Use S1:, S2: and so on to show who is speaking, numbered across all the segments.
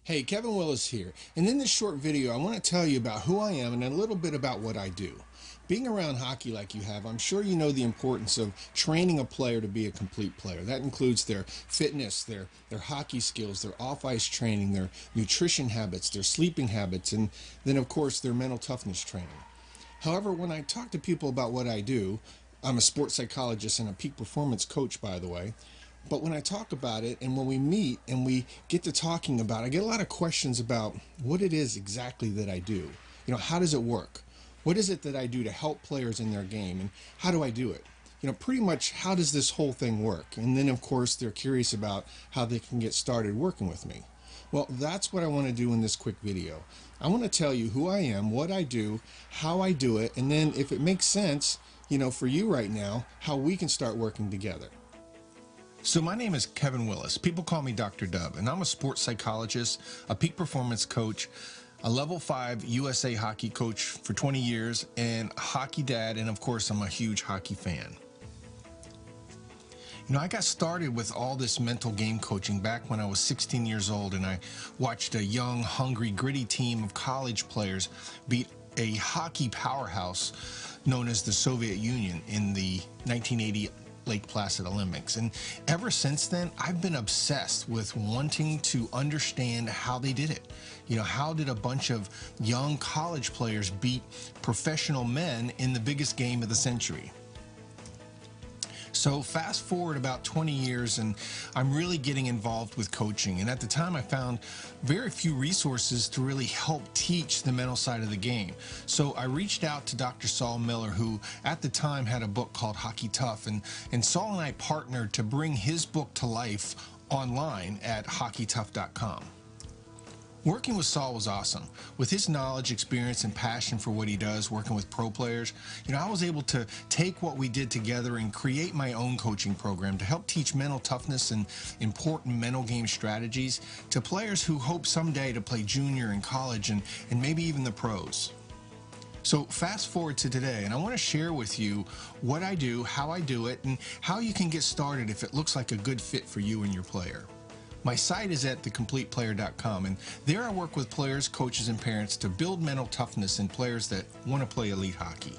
S1: Hey, Kevin Willis here, and in this short video I want to tell you about who I am and a little bit about what I do. Being around hockey like you have, I'm sure you know the importance of training a player to be a complete player. That includes their fitness, their hockey skills, their off-ice training, their nutrition habits, their sleeping habits, and then of course their mental toughness training. However, when I talk to people about what I do, I'm a sports psychologist and a peak performance coach, by the way. But when I talk about it and when we meet and we get to talking about it, I get a lot of questions about what it is exactly that I do. How does it work? What is it that I do to help players in their game, and how do I do it? Pretty much how does this whole thing work? And then, of course, they're curious about how they can get started working with me. Well, that's what I want to do in this quick video. I want to tell you who I am, what I do, how I do it, and then if it makes sense, for you right now, how we can start working together. So my name is Kevin Willis. People call me Dr. Dub, and I'm a sports psychologist, a peak performance coach, a level 5 USA hockey coach for 20 years, and a hockey dad, and of course I'm a huge hockey fan. I got started with all this mental game coaching back when I was 16 years old, and I watched a young, hungry, gritty team of college players beat a hockey powerhouse known as the Soviet Union in the 1980 Lake Placid Olympics. And ever since then, I've been obsessed with wanting to understand how they did it. How did a bunch of young college players beat professional men in the biggest game of the century? So fast forward about 20 years and I'm really getting involved with coaching. And at the time I found very few resources to really help teach the mental side of the game. So I reached out to Dr. Saul Miller, who at the time had a book called Hockey Tough. And Saul and I partnered to bring his book to life online at hockeytough.com. Working with Saul was awesome. With his knowledge, experience, and passion for what he does, working with pro players, I was able to take what we did together and create my own coaching program to help teach mental toughness and important mental game strategies to players who hope someday to play junior and college and maybe even the pros. So fast forward to today, and I want to share with you what I do, how I do it, and how you can get started if it looks like a good fit for you and your player. My site is at thecompleteplayer.com, and there I work with players, coaches, and parents to build mental toughness in players that want to play elite hockey.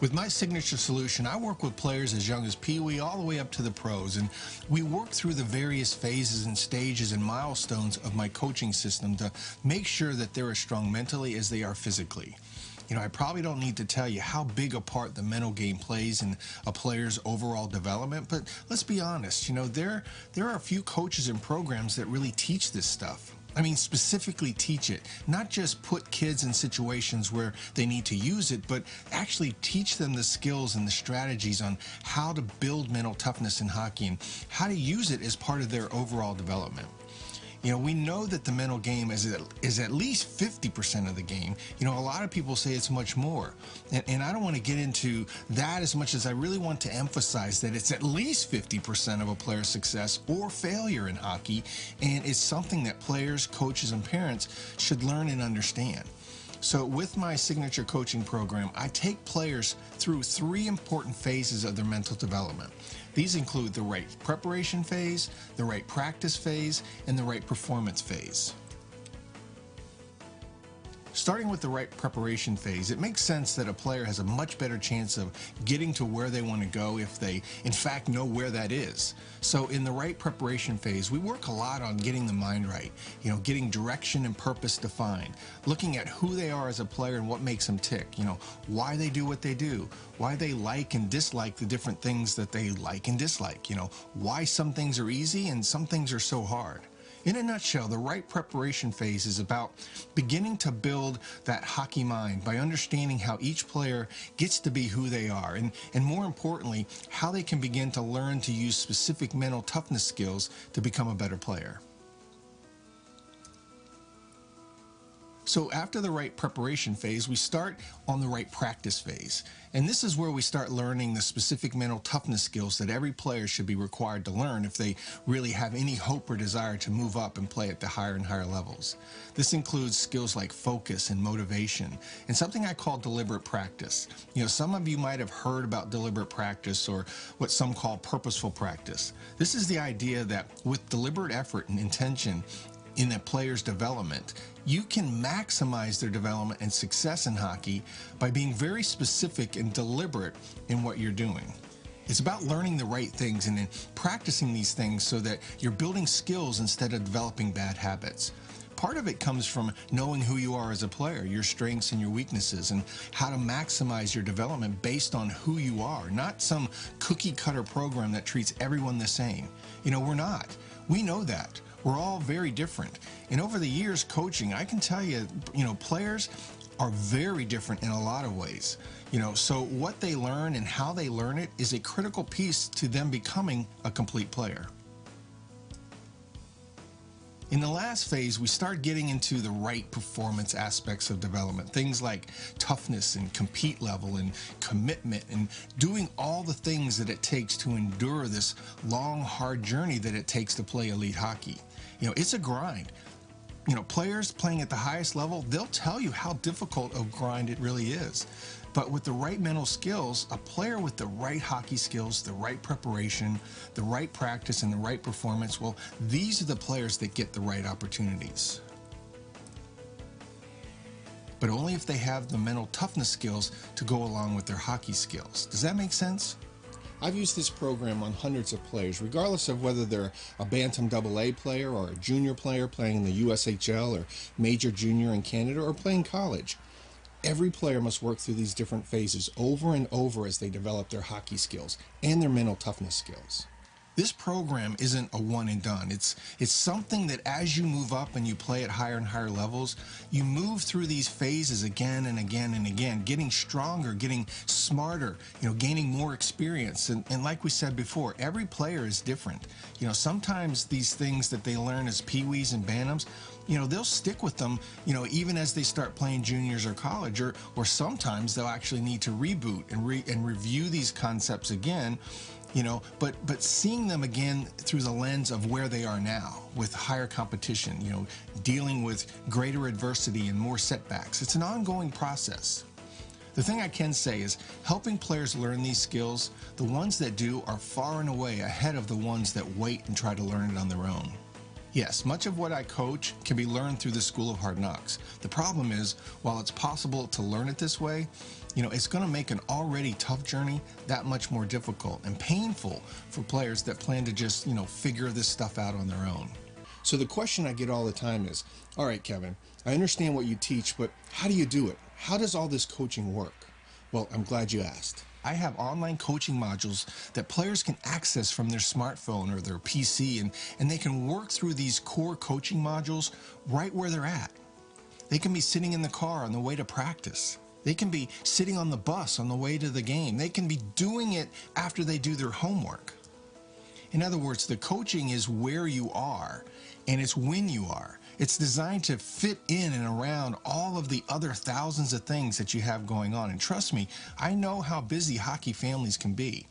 S1: With my signature solution, I work with players as young as Pee-wee all the way up to the pros, and we work through the various phases and stages and milestones of my coaching system to make sure that they're as strong mentally as they are physically. I probably don't need to tell you how big a part the mental game plays in a player's overall development, but let's be honest, there are a few coaches and programs that really teach this stuff. I mean, specifically teach it, not just put kids in situations where they need to use it, but actually teach them the skills and the strategies on how to build mental toughness in hockey and how to use it as part of their overall development. We know that the mental game is at least 50% of the game. A lot of people say it's much more. And I don't want to get into that as much as I really want to emphasize that it's at least 50% of a player's success or failure in hockey. And it's something that players, coaches, and parents should learn and understand. So with my signature coaching program, I take players through 3 important phases of their mental development. These include the right preparation phase, the right practice phase, and the right performance phase. Starting with the right preparation phase, it makes sense that a player has a much better chance of getting to where they want to go if they, in fact, know where that is. So in the right preparation phase, we work a lot on getting the mind right, getting direction and purpose defined, looking at who they are as a player and what makes them tick, why they do what they do, why they like and dislike the different things that they like and dislike, why some things are easy and some things are so hard. In a nutshell, the right preparation phase is about beginning to build that hockey mind by understanding how each player gets to be who they are, and more importantly, how they can begin to learn to use specific mental toughness skills to become a better player. So after the right preparation phase, we start on the right practice phase. And this is where we start learning the specific mental toughness skills that every player should be required to learn if they really have any hope or desire to move up and play at the higher and higher levels. This includes skills like focus and motivation, and something I call deliberate practice. Some of you might have heard about deliberate practice, or what some call purposeful practice. This is the idea that with deliberate effort and intention, in a player's development, you can maximize their development and success in hockey by being very specific and deliberate in what you're doing. It's about learning the right things and then practicing these things so that you're building skills instead of developing bad habits. Part of it comes from knowing who you are as a player, your strengths and your weaknesses, and how to maximize your development based on who you are, not some cookie cutter program that treats everyone the same. We're not. We know that. We're all very different. And over the years coaching, I can tell you, players are very different in a lot of ways. So what they learn and how they learn it is a critical piece to them becoming a complete player. In the last phase, we start getting into the right performance aspects of development. Things like toughness and compete level and commitment and doing all the things that it takes to endure this long, hard journey that it takes to play elite hockey. It's a grind. Players playing at the highest level, they'll tell you how difficult a grind it really is. But with the right mental skills, a player with the right hockey skills, the right preparation, the right practice, and the right performance, well, these are the players that get the right opportunities. But only if they have the mental toughness skills to go along with their hockey skills. Does that make sense? I've used this program on hundreds of players, regardless of whether they're a Bantam AA player or a junior player playing in the USHL or Major Junior in Canada or playing college. Every player must work through these different phases over and over as they develop their hockey skills and their mental toughness skills. This program isn't a one and done. It's something that as you move up and you play at higher and higher levels, you move through these phases again and again and again, getting stronger, getting smarter, gaining more experience. And like we said before, every player is different. Sometimes these things that they learn as peewees and bantams, they'll stick with them, even as they start playing juniors or college, or sometimes they'll actually need to reboot and review these concepts again. But seeing them again through the lens of where they are now with higher competition, dealing with greater adversity and more setbacks. It's an ongoing process. The thing I can say is helping players learn these skills, the ones that do are far and away ahead of the ones that wait and try to learn it on their own. Yes, much of what I coach can be learned through the School of Hard Knocks. The problem is, while it's possible to learn it this way, it's going to make an already tough journey that much more difficult and painful for players that plan to just, figure this stuff out on their own. So the question I get all the time is, all right, Kevin, I understand what you teach, but how do you do it? How does all this coaching work? Well, I'm glad you asked. I have online coaching modules that players can access from their smartphone or their PC, and they can work through these core coaching modules right where they're at. They can be sitting in the car on the way to practice. They can be sitting on the bus on the way to the game. They can be doing it after they do their homework. In other words, the coaching is where you are, and it's when you are. It's designed to fit in and around all of the other thousands of things that you have going on. And trust me, I know how busy hockey families can be.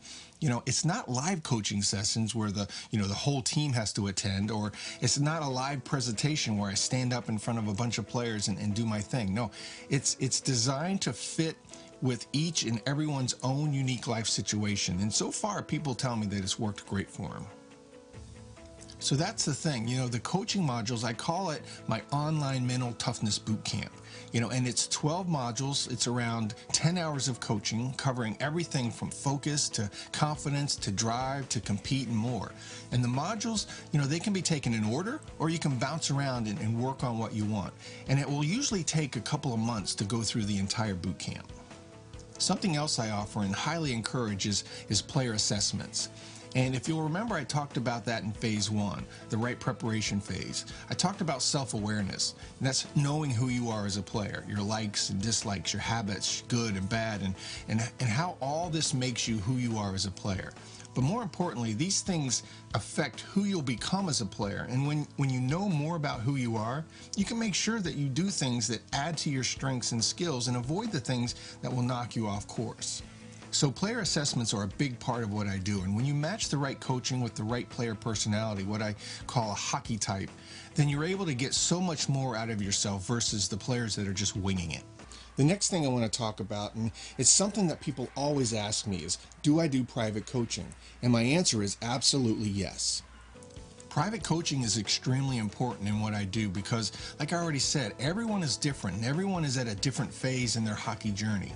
S1: It's not live coaching sessions where the whole team has to attend, or it's not a live presentation where I stand up in front of a bunch of players and do my thing. No, it's designed to fit with each and everyone's own unique life situation. And so far, people tell me that it's worked great for them. So that's the thing, the coaching modules, I call it my online mental toughness boot camp, and it's 12 modules. It's around 10 hours of coaching covering everything from focus to confidence to drive to compete and more. And the modules, they can be taken in order, or you can bounce around and work on what you want. And it will usually take a couple of months to go through the entire boot camp. Something else I offer and highly encourage is player assessments. And if you'll remember, I talked about that in phase 1, the right preparation phase. I talked about self-awareness, and that's knowing who you are as a player, your likes and dislikes, your habits, good and bad, and how all this makes you who you are as a player. But more importantly, these things affect who you'll become as a player. And when you know more about who you are, you can make sure that you do things that add to your strengths and skills and avoid the things that will knock you off course. So player assessments are a big part of what I do, and when you match the right coaching with the right player personality, what I call a hockey type, then you're able to get so much more out of yourself versus the players that are just winging it. The next thing I want to talk about, and it's something that people always ask me, is do I do private coaching? And my answer is absolutely yes. Private coaching is extremely important in what I do because, like I already said, everyone is different and everyone is at a different phase in their hockey journey.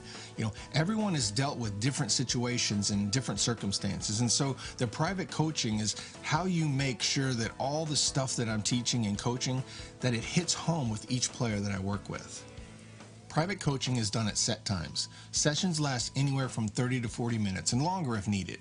S1: Everyone has dealt with different situations and different circumstances. And so the private coaching is how you make sure that all the stuff that I'm teaching and coaching, that it hits home with each player that I work with. Private coaching is done at set times. Sessions last anywhere from 30 to 40 minutes and longer if needed.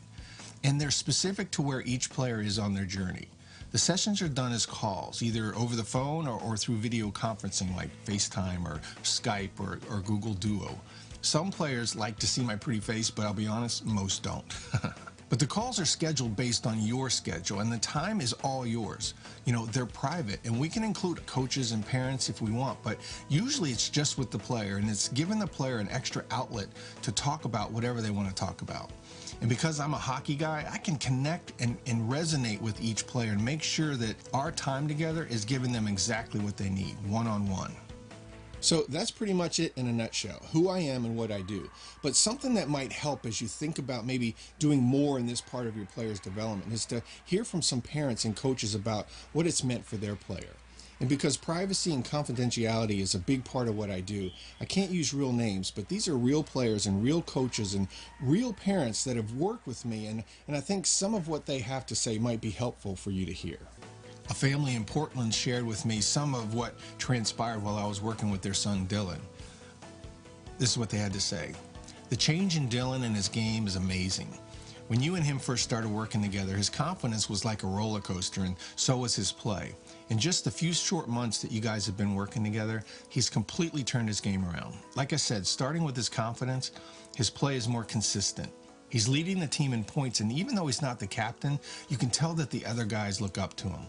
S1: And they're specific to where each player is on their journey. The sessions are done as calls, either over the phone or through video conferencing like FaceTime or Skype or Google Duo. Some players like to see my pretty face, but I'll be honest, most don't. But the calls are scheduled based on your schedule, and the time is all yours. They're private, and we can include coaches and parents if we want, but usually it's just with the player, and it's giving the player an extra outlet to talk about whatever they want to talk about. And because I'm a hockey guy, I can connect and resonate with each player and make sure that our time together is giving them exactly what they need, one-on-one. So that's pretty much it in a nutshell, who I am and what I do. But something that might help as you think about maybe doing more in this part of your player's development is to hear from some parents and coaches about what it's meant for their player. And because privacy and confidentiality is a big part of what I do, I can't use real names, but these are real players and real coaches and real parents that have worked with me, and I think some of what they have to say might be helpful for you to hear. A family in Portland shared with me some of what transpired while I was working with their son Dylan. This is what they had to say. The change in Dylan and his game is amazing. When you and him first started working together, his confidence was like a roller coaster, and so was his play. In just the few short months that you guys have been working together, he's completely turned his game around. Like I said, starting with his confidence, his play is more consistent. He's leading the team in points, and even though he's not the captain, you can tell that the other guys look up to him.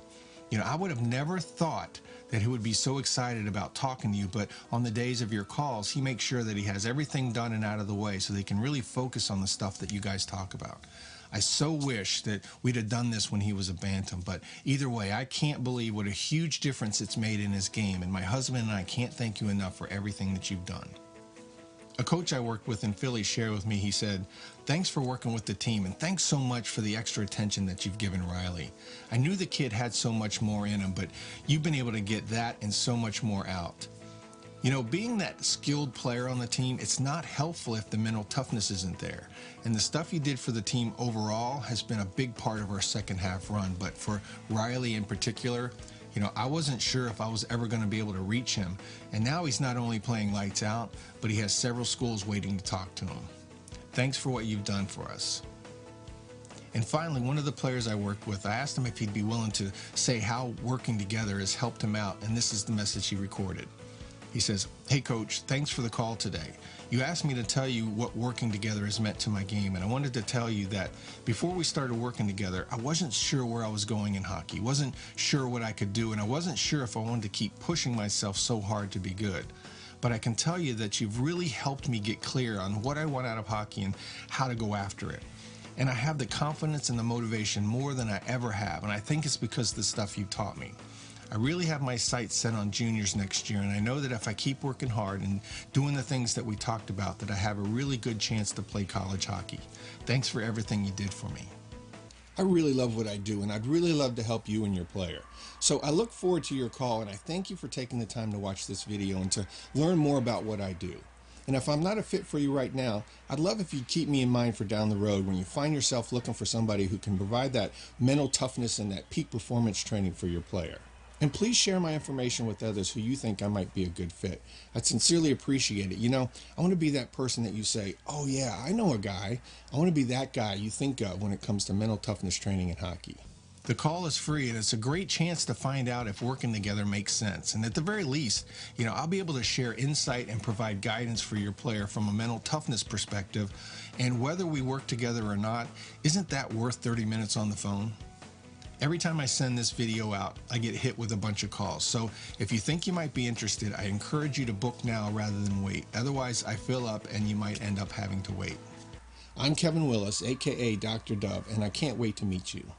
S1: I would have never thought that he would be so excited about talking to you, but on the days of your calls, he makes sure that he has everything done and out of the way so they can really focus on the stuff that you guys talk about. I so wish that we'd have done this when he was a bantam, but either way, I can't believe what a huge difference it's made in his game, and my husband and I can't thank you enough for everything that you've done. A coach I worked with in Philly shared with me, he said, "Thanks for working with the team, and thanks so much for the extra attention that you've given Riley. I knew the kid had so much more in him, but you've been able to get that and so much more out." Being that skilled player on the team, it's not helpful if the mental toughness isn't there. And the stuff you did for the team overall has been a big part of our second half run. But for Riley in particular, I wasn't sure if I was ever going to be able to reach him. And now he's not only playing lights out, but he has several schools waiting to talk to him. Thanks for what you've done for us. And finally, one of the players I worked with, I asked him if he'd be willing to say how working together has helped him out, and this is the message he recorded. He says, "Hey coach, thanks for the call today. You asked me to tell you what working together has meant to my game, and I wanted to tell you that before we started working together, I wasn't sure where I was going in hockey, wasn't sure what I could do, and I wasn't sure if I wanted to keep pushing myself so hard to be good. But I can tell you that you've really helped me get clear on what I want out of hockey and how to go after it. And I have the confidence and the motivation more than I ever have, and I think it's because of the stuff you've taught me. I really have my sights set on juniors next year, and I know that if I keep working hard and doing the things that we talked about, that I have a really good chance to play college hockey. Thanks for everything you did for me." I really love what I do, and I'd really love to help you and your player. So I look forward to your call, and I thank you for taking the time to watch this video and to learn more about what I do. And if I'm not a fit for you right now, I'd love if you'd keep me in mind for down the road when you find yourself looking for somebody who can provide that mental toughness and that peak performance training for your player. And please share my information with others who you think I might be a good fit. I'd sincerely appreciate it. I want to be that person that you say, "Oh yeah, I know a guy." I want to be that guy you think of when it comes to mental toughness training in hockey. The call is free, and it's a great chance to find out if working together makes sense. And at the very least, I'll be able to share insight and provide guidance for your player from a mental toughness perspective. And whether we work together or not, isn't that worth 30 minutes on the phone? Every time I send this video out, I get hit with a bunch of calls. So if you think you might be interested, I encourage you to book now rather than wait. Otherwise, I fill up and you might end up having to wait. I'm Kevin Willis, aka Dr. Dove, and I can't wait to meet you.